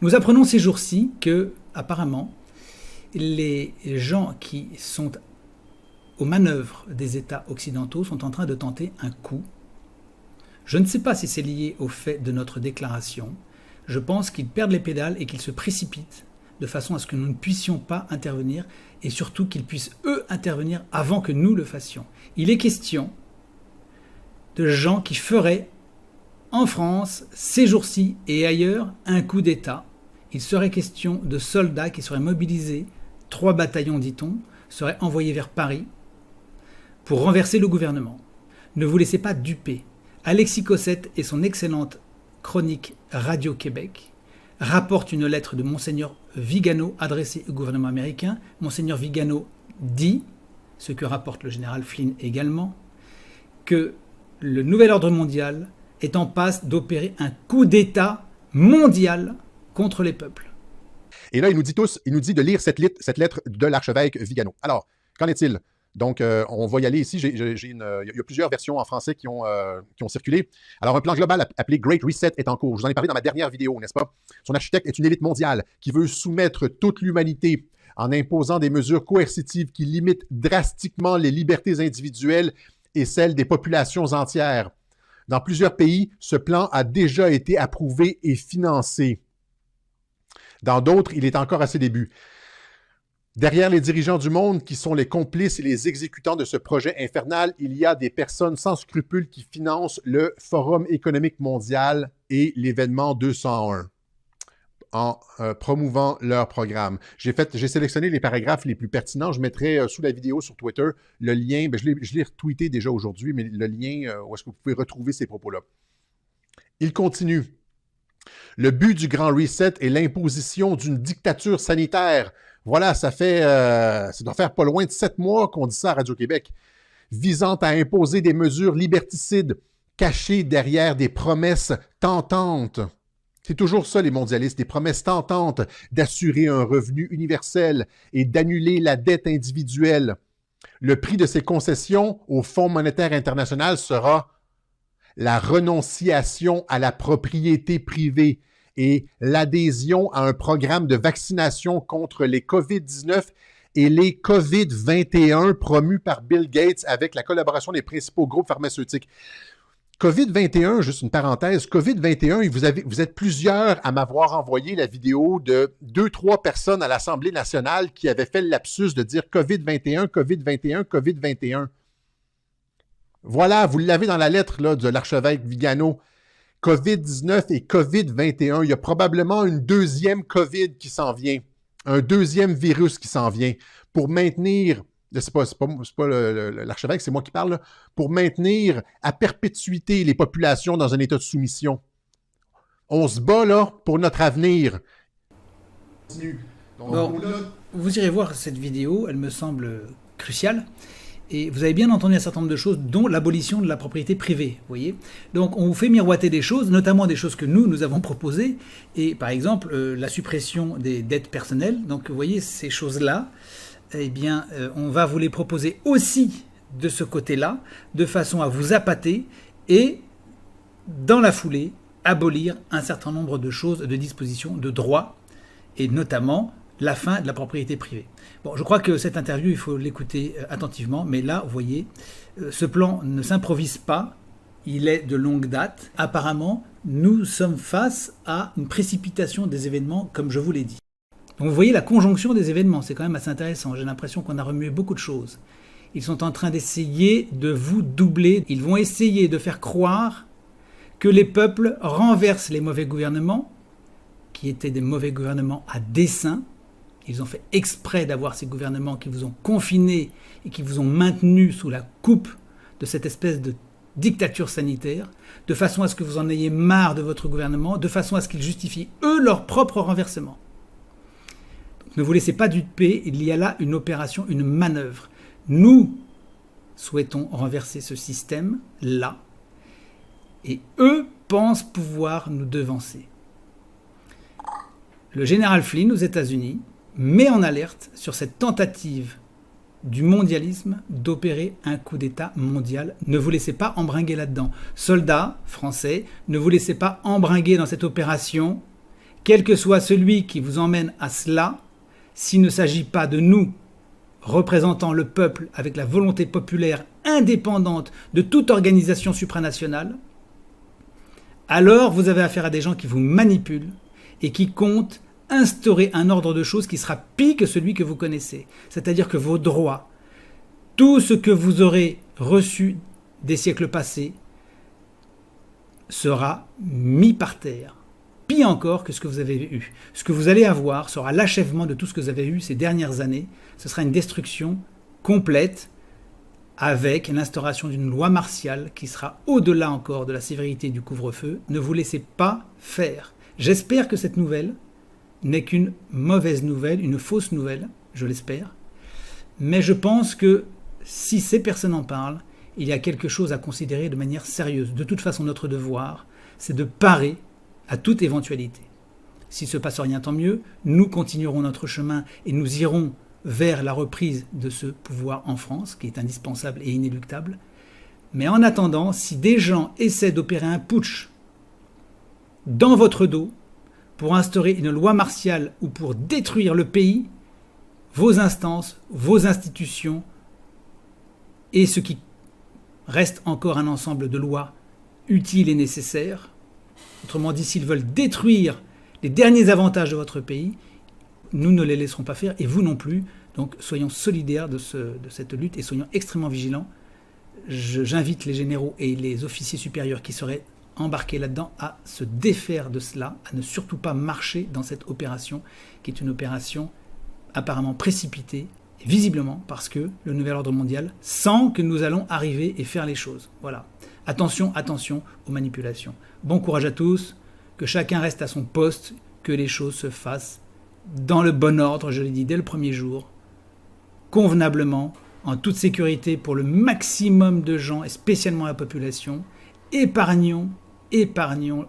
Nous apprenons ces jours-ci que, apparemment, les gens qui sont aux manœuvres des États occidentaux sont en train de tenter un coup. Je ne sais pas si c'est lié au fait de notre déclaration. Je pense qu'ils perdent les pédales et qu'ils se précipitent de façon à ce que nous ne puissions pas intervenir et surtout qu'ils puissent, eux, intervenir avant que nous le fassions. Il est question de gens qui feraient en France, ces jours-ci et ailleurs, un coup d'État. Il serait question de soldats qui seraient mobilisés, 3 bataillons dit-on, seraient envoyés vers Paris pour renverser le gouvernement. Ne vous laissez pas duper. Alexis Cossette et son excellente chronique Radio-Québec rapportent une lettre de Monseigneur Vigano adressée au gouvernement américain. Monseigneur Vigano dit, ce que rapporte le général Flynn également, que le nouvel ordre mondial est en passe d'opérer un coup d'État mondial contre les peuples. Et là, il nous dit de lire cette lettre de l'archevêque Vigano. Alors, qu'en est-il? Donc, on va y aller ici. Il y a plusieurs versions en français qui ont circulé. Alors, un plan global appelé Great Reset est en cours. Je vous en ai parlé dans ma dernière vidéo, n'est-ce pas? Son architecte est une élite mondiale qui veut soumettre toute l'humanité en imposant des mesures coercitives qui limitent drastiquement les libertés individuelles et celles des populations entières. Dans plusieurs pays, ce plan a déjà été approuvé et financé. Dans d'autres, il est encore à ses débuts. Derrière les dirigeants du monde qui sont les complices et les exécutants de ce projet infernal, il y a des personnes sans scrupules qui financent le Forum économique mondial et l'événement 201 en promouvant leur programme. J'ai sélectionné les paragraphes les plus pertinents. Je mettrai sous la vidéo sur Twitter le lien. Je l'ai retweeté déjà aujourd'hui, mais le lien où est-ce que vous pouvez retrouver ces propos-là. Il continue. Le but du Grand Reset est l'imposition d'une dictature sanitaire. Voilà, ça doit faire pas loin de 7 mois qu'on dit ça à Radio-Québec, visant à imposer des mesures liberticides cachées derrière des promesses tentantes. C'est toujours ça, les mondialistes, des promesses tentantes d'assurer un revenu universel et d'annuler la dette individuelle. Le prix de ces concessions au Fonds monétaire international sera la renonciation à la propriété privée et l'adhésion à un programme de vaccination contre les COVID-19 et les COVID-21 promus par Bill Gates avec la collaboration des principaux groupes pharmaceutiques. COVID-21, juste une parenthèse, COVID-21, vous êtes plusieurs à m'avoir envoyé la vidéo de 2-3 personnes à l'Assemblée nationale qui avaient fait le lapsus de dire COVID-21, COVID-21, COVID-21. Voilà, vous l'avez dans la lettre là, de l'archevêque Vigano. COVID-19 et COVID-21. Il y a probablement une deuxième COVID qui s'en vient, un deuxième virus qui s'en vient pour maintenir, c'est pas l'archevêque, c'est moi qui parle, là, pour maintenir à perpétuité les populations dans un état de soumission. On se bat là pour notre avenir. Bon, vous irez voir cette vidéo, elle me semble cruciale. Et vous avez bien entendu un certain nombre de choses, dont l'abolition de la propriété privée, vous voyez. Donc on vous fait miroiter des choses, notamment des choses que nous avons proposées, et par exemple la suppression des dettes personnelles. Donc vous voyez, ces choses-là, eh bien, on va vous les proposer aussi de ce côté-là, de façon à vous appâter et, dans la foulée, abolir un certain nombre de choses, de dispositions, de droits, et notamment la fin de la propriété privée. Bon, je crois que cette interview, il faut l'écouter attentivement, mais là, vous voyez, ce plan ne s'improvise pas, il est de longue date. Apparemment, nous sommes face à une précipitation des événements, comme je vous l'ai dit. Donc vous voyez la conjonction des événements, c'est quand même assez intéressant. J'ai l'impression qu'on a remué beaucoup de choses. Ils sont en train d'essayer de vous doubler. Ils vont essayer de faire croire que les peuples renversent les mauvais gouvernements, qui étaient des mauvais gouvernements à dessein. Ils ont fait exprès d'avoir ces gouvernements qui vous ont confinés et qui vous ont maintenu sous la coupe de cette espèce de dictature sanitaire, de façon à ce que vous en ayez marre de votre gouvernement, de façon à ce qu'ils justifient, eux, leur propre renversement. Donc, ne vous laissez pas duper, il y a là une opération, une manœuvre. Nous souhaitons renverser ce système-là, et eux pensent pouvoir nous devancer. Le général Flynn aux États-Unis met en alerte sur cette tentative du mondialisme d'opérer un coup d'État mondial. Ne vous laissez pas embringuer là-dedans. Soldats français, ne vous laissez pas embringuer dans cette opération quel que soit celui qui vous emmène à cela, s'il ne s'agit pas de nous, représentant le peuple avec la volonté populaire indépendante de toute organisation supranationale, alors vous avez affaire à des gens qui vous manipulent et qui comptent instaurer un ordre de choses qui sera pire que celui que vous connaissez. C'est-à-dire que vos droits, tout ce que vous aurez reçu des siècles passés, sera mis par terre. Pire encore que ce que vous avez eu. Ce que vous allez avoir sera l'achèvement de tout ce que vous avez eu ces dernières années. Ce sera une destruction complète avec l'instauration d'une loi martiale qui sera au-delà encore de la sévérité du couvre-feu. Ne vous laissez pas faire. J'espère que cette nouvelle n'est qu'une mauvaise nouvelle, une fausse nouvelle, je l'espère. Mais je pense que si ces personnes en parlent, il y a quelque chose à considérer de manière sérieuse. De toute façon, notre devoir, c'est de parer à toute éventualité. S'il ne se passe rien, tant mieux. Nous continuerons notre chemin et nous irons vers la reprise de ce pouvoir en France, qui est indispensable et inéluctable. Mais en attendant, si des gens essaient d'opérer un putsch dans votre dos pour instaurer une loi martiale ou pour détruire le pays, vos instances, vos institutions et ce qui reste encore un ensemble de lois utiles et nécessaires, autrement dit, s'ils veulent détruire les derniers avantages de votre pays, nous ne les laisserons pas faire et vous non plus. Donc soyons solidaires de cette lutte et soyons extrêmement vigilants. J'invite les généraux et les officiers supérieurs qui seraient embarqués là-dedans à se défaire de cela, à ne surtout pas marcher dans cette opération qui est une opération apparemment précipitée, visiblement parce que le nouvel ordre mondial sent que nous allons arriver et faire les choses. Voilà. Attention, attention aux manipulations. Bon courage à tous, que chacun reste à son poste, que les choses se fassent dans le bon ordre, je l'ai dit dès le premier jour, convenablement, en toute sécurité pour le maximum de gens et spécialement la population. Épargnons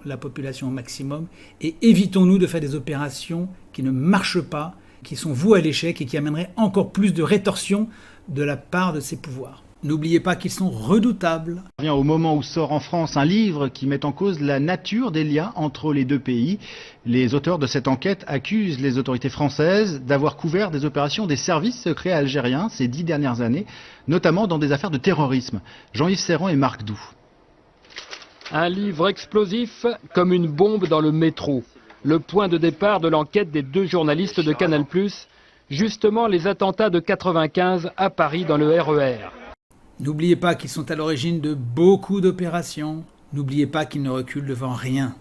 la population au maximum et évitons-nous de faire des opérations qui ne marchent pas, qui sont vouées à l'échec et qui amèneraient encore plus de rétorsion de la part de ces pouvoirs. N'oubliez pas qu'ils sont redoutables. On vient au moment où sort en France un livre qui met en cause la nature des liens entre les deux pays. Les auteurs de cette enquête accusent les autorités françaises d'avoir couvert des opérations des services secrets algériens ces 10 dernières années, notamment dans des affaires de terrorisme. Jean-Yves Serrand et Marc Doux. Un livre explosif comme une bombe dans le métro. Le point de départ de l'enquête des 2 journalistes de Canal+, justement les attentats de 95 à Paris dans le RER. N'oubliez pas qu'ils sont à l'origine de beaucoup d'opérations. N'oubliez pas qu'ils ne reculent devant rien.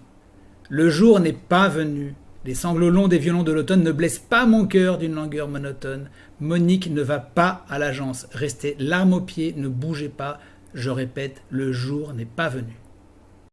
Le jour n'est pas venu. Les sanglots longs des violons de l'automne ne blessent pas mon cœur d'une langueur monotone. Monique ne va pas à l'agence. Restez l'arme au pied, ne bougez pas. Je répète, le jour n'est pas venu.